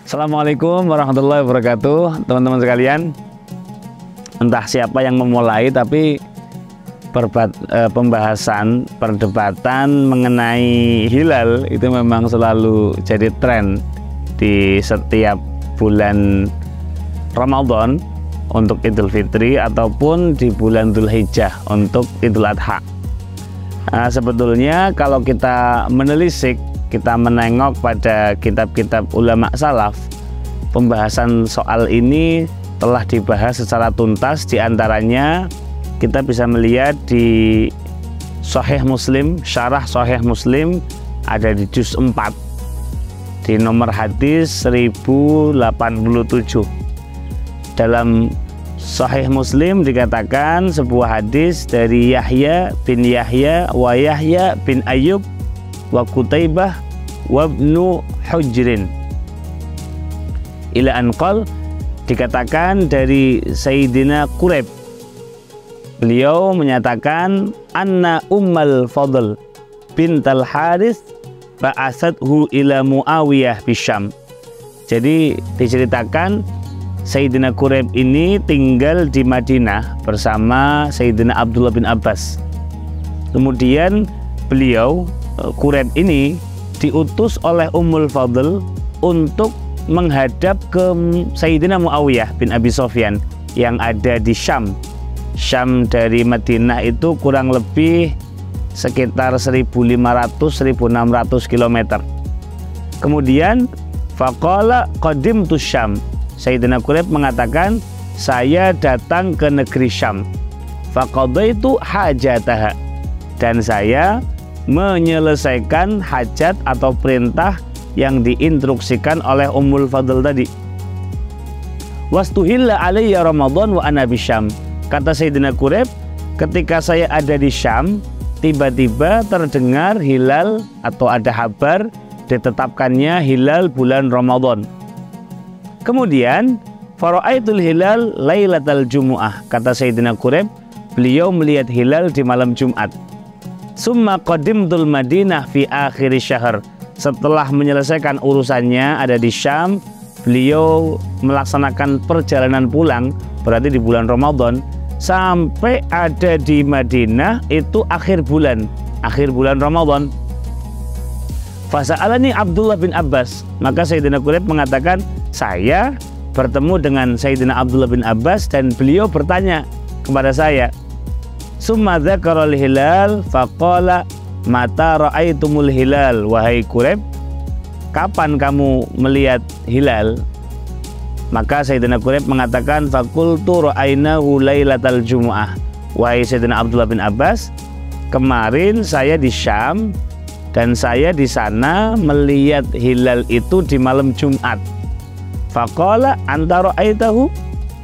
Assalamualaikum warahmatullahi wabarakatuh, teman-teman sekalian. Entah siapa yang memulai, tapi pembahasan, perdebatan mengenai hilal itu memang selalu jadi tren di setiap bulan Ramadan untuk Idul Fitri ataupun di bulan Dzulhijjah untuk Idul Adha. Nah, sebetulnya kalau kita menelisik, kita menengok pada kitab-kitab ulama salaf, pembahasan soal ini telah dibahas secara tuntas. Di antaranya kita bisa melihat di Sahih Muslim, syarah Sahih Muslim ada di juz 4 di nomor hadis 1087. Dalam Sahih Muslim dikatakan sebuah hadis dari Yahya bin Yahya wa Yahya bin Ayyub wa Qutaibah wa ibnu Hujrin ila anqal, dikatakan dari Sayyidina Quraib, beliau menyatakan anna Ummal Fadl bintal Harith ba'asathu ila Muawiyah bisyam. Jadi diceritakan Sayyidina Quraib ini tinggal di Madinah bersama Sayyidina Abdullah bin Abbas. Kemudian beliau Quraib ini diutus oleh Ummul Fadl untuk menghadap ke Sayyidina Muawiyah bin Abi Sufyan yang ada di Syam. Syam dari Madinah itu kurang lebih sekitar 1.500-1.600 km. Kemudian faqala qadimtu Syam, Sayyidina Quraib mengatakan, saya datang ke negeri Syam. Faqadaitu hajataha, dan saya menyelesaikan hajat atau perintah yang diinstruksikan oleh Ummul Fadl tadi. Wastuhilla alayya Ramadan wa ana bisyam. Kata Sayyidina Quraib, ketika saya ada di Syam, tiba-tiba terdengar hilal atau ada kabar ditetapkannya hilal bulan Ramadan. Kemudian fara'aitul hilal lailatal jumu'ah. Kata Sayyidina Quraib, beliau melihat hilal di malam Jumat. Summa qadimtul Madinah fi akhir syahr. Setelah menyelesaikan urusannya ada di Syam, beliau melaksanakan perjalanan pulang, berarti di bulan Ramadan, sampai ada di Madinah itu akhir bulan Ramadan. Fasa'alani Abdullah bin Abbas, maka Sayyidina Quraib mengatakan, saya bertemu dengan Sayyidina Abdullah bin Abbas dan beliau bertanya kepada saya, summa dzakara al-hilal faqala mata ra'aitumul hilal, wahai Quraib, kapan kamu melihat hilal? Maka Sayyidina Quraib mengatakan, faqultu ra'ainahu lailatal jumu'ah, wahai Sayyidina Abdullah bin Abbas, kemarin saya di Syam dan saya di sana melihat hilal itu di malam Jumat. Faqala anta ra'aitahu,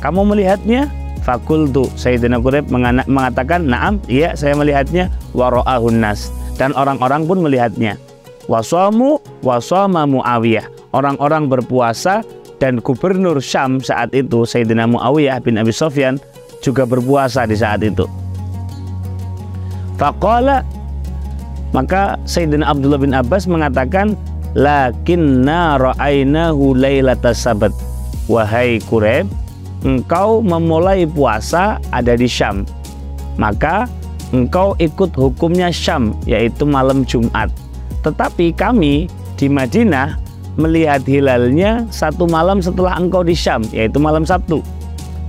kamu melihatnya? Fakultu, Sayyidina Quraib mengatakan, na'am, iya saya melihatnya. Wa ra'ahun nas, dan orang-orang pun melihatnya. Wasamu wasama Muawiyah, orang-orang berpuasa, dan gubernur Syam saat itu Sayyidina Muawiyah bin Abi Sufyan juga berpuasa di saat itu. Faqala, maka Sayyidina Abdullah bin Abbas mengatakan, lakinna ra'ainahu lailatas sabat, wahai Quraib, engkau memulai puasa ada di Syam, maka engkau ikut hukumnya Syam, yaitu malam Jumat. Tetapi kami di Madinah melihat hilalnya satu malam setelah engkau di Syam, yaitu malam Sabtu.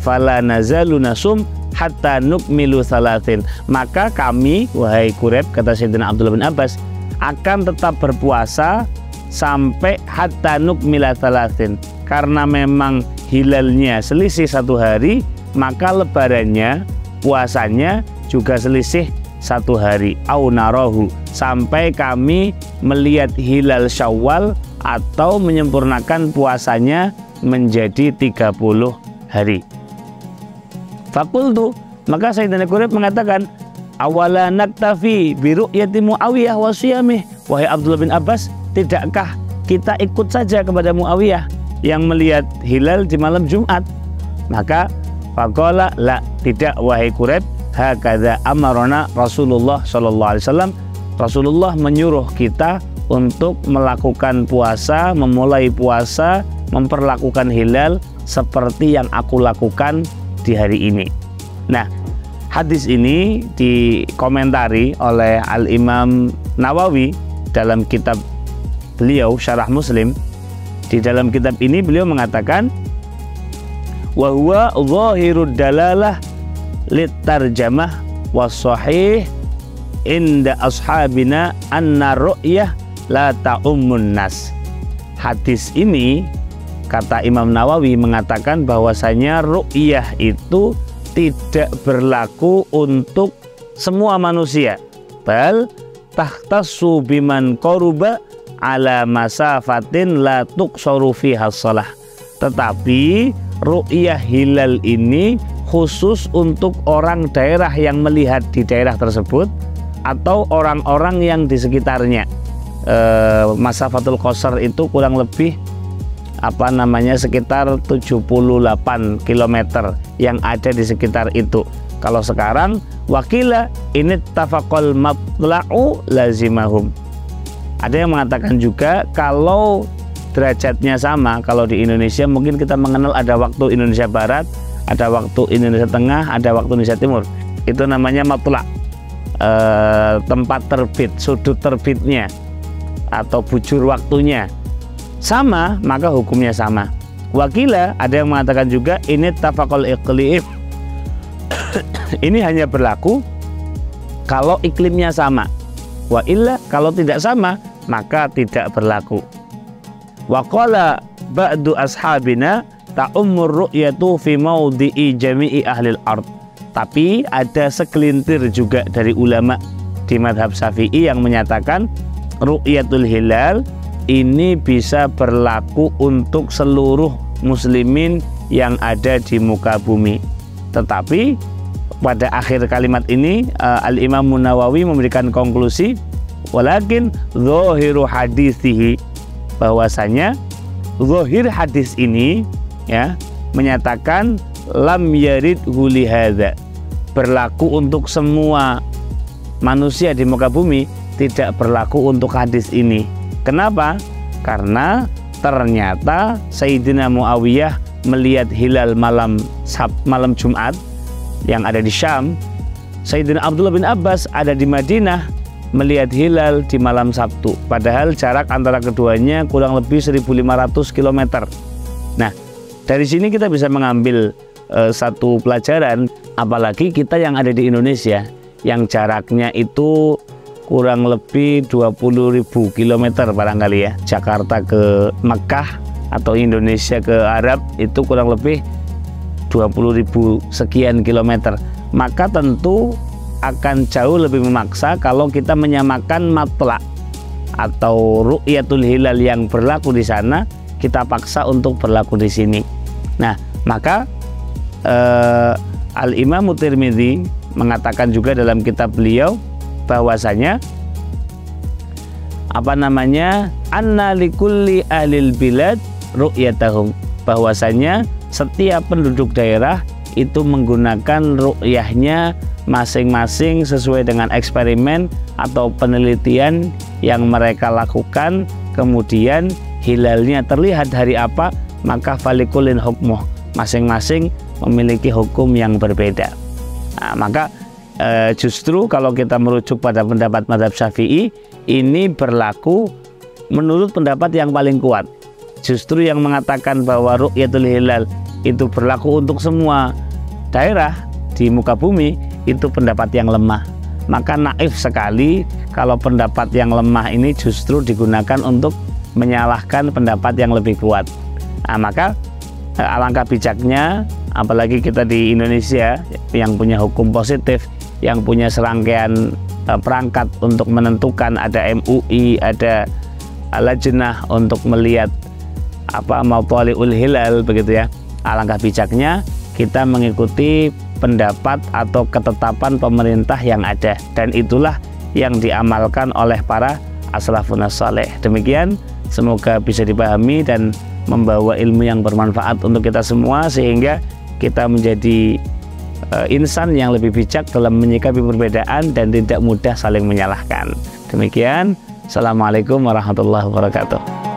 Fala nazalu nasum hatta nukmilu salatin, maka kami, wahai Quraib, kata Sayyidina Abdullah bin Abbas, akan tetap berpuasa sampai hatta nukmila salatin, karena memang hilalnya selisih satu hari, maka lebarannya, puasanya juga selisih 1 hari, au narahu, sampai kami melihat hilal Syawal atau menyempurnakan puasanya menjadi 30 hari. Fakultu, maka Sayyidina Quraib mengatakan, awala naktafi bi ru'yati Muawiyah wa siyamih. Wahai Abdullah bin Abbas, tidakkah kita ikut saja kepada Muawiyah yang melihat hilal di malam Jumat? Maka faqala, la, tidak wahai Quraib, hakadza amarona Rasulullah sallallahu alaihi wasallam. Rasulullah menyuruh kita untuk melakukan puasa, memulai puasa, memperlakukan hilal seperti yang aku lakukan di hari ini. Nah, hadis ini dikomentari oleh Al-Imam Nawawi dalam kitab beliau Syarah Muslim. Di dalam kitab ini beliau mengatakan, wa huwa zahirud dalalah litarjamah was sahih inda ashabina anna ru'yah la ta'ummun nas. Hadis ini, kata Imam Nawawi, mengatakan bahwasanya ru'yah itu tidak berlaku untuk semua manusia, bal tahtassu biman qaruba ala masafatin la tuqsaru fiha shalah. Tetapi ru'yah hilal ini khusus untuk orang daerah yang melihat di daerah tersebut atau orang-orang yang di sekitarnya. Masafatul qasar itu kurang lebih sekitar 78 km yang ada di sekitar itu. Kalau sekarang wakila ini tafaqal matla'u lazimahum. Ada yang mengatakan juga kalau derajatnya sama, kalau di Indonesia mungkin kita mengenal ada waktu Indonesia Barat, ada waktu Indonesia Tengah, ada waktu Indonesia Timur. Itu namanya matla', tempat terbit, sudut terbitnya atau bujur waktunya sama, maka hukumnya sama. Wakila, ada yang mengatakan juga ini tafaqal iqlim. Ini hanya berlaku kalau iklimnya sama. Wa illa, kalau tidak sama maka tidak berlaku. Wa qala ba'du ashabina ta'ummur ru'yatu fi maudhi'i jami'i ahlil ard. Tapi ada segelintir juga dari ulama di madhab Syafi'i yang menyatakan ru'yatul hilal ini bisa berlaku untuk seluruh muslimin yang ada di muka bumi. Tetapi pada akhir kalimat ini Al-Imam Nawawi memberikan konklusi, walakin zahiru hadisihi, bahwasanya zahir hadis ini ya menyatakan lam yarid huli hadza, berlaku untuk semua manusia di muka bumi, tidak berlaku untuk hadis ini. Kenapa? Karena ternyata Sayyidina Muawiyah melihat hilal malam Jumat yang ada di Syam. Sayyidina Abdullah bin Abbas ada di Madinah melihat hilal di malam Sabtu. Padahal jarak antara keduanya kurang lebih 1.500 km. Nah, dari sini kita bisa mengambil satu pelajaran, apalagi kita yang ada di Indonesia yang jaraknya itu kurang lebih 20.000 km barangkali ya. Jakarta ke Mekah atau Indonesia ke Arab itu kurang lebih 20.000 sekian kilometer. Maka tentu akan jauh lebih memaksa kalau kita menyamakan matla atau ru'yatul hilal yang berlaku di sana, kita paksa untuk berlaku di sini. Nah, maka Al-Imam Tirmidzi mengatakan juga dalam kitab beliau bahwasanya anna likulli ahlil bilad ru'yatahum, bahwasanya setiap penduduk daerah itu menggunakan ru'yahnya masing-masing sesuai dengan eksperimen atau penelitian yang mereka lakukan. Kemudian hilalnya terlihat hari apa, maka falikulin hukmuh, masing-masing memiliki hukum yang berbeda. Nah, maka justru kalau kita merujuk pada pendapat mazhab Syafi'i, ini berlaku menurut pendapat yang paling kuat. Justru yang mengatakan bahwa ru'yatul hilal itu berlaku untuk semua daerah di muka bumi, itu pendapat yang lemah. Maka naif sekali kalau pendapat yang lemah ini justru digunakan untuk menyalahkan pendapat yang lebih kuat. Nah, maka alangkah bijaknya, apalagi kita di Indonesia yang punya hukum positif, yang punya serangkaian perangkat untuk menentukan, ada MUI, ada lajnah untuk melihat mathali'ul hilal begitu ya. Alangkah bijaknya kita mengikuti pendapat atau ketetapan pemerintah yang ada, dan itulah yang diamalkan oleh para as-salafun as-saleh. Demikian, semoga bisa dipahami dan membawa ilmu yang bermanfaat untuk kita semua, sehingga kita menjadi insan yang lebih bijak dalam menyikapi perbedaan dan tidak mudah saling menyalahkan. Demikian, Assalamualaikum warahmatullahi wabarakatuh.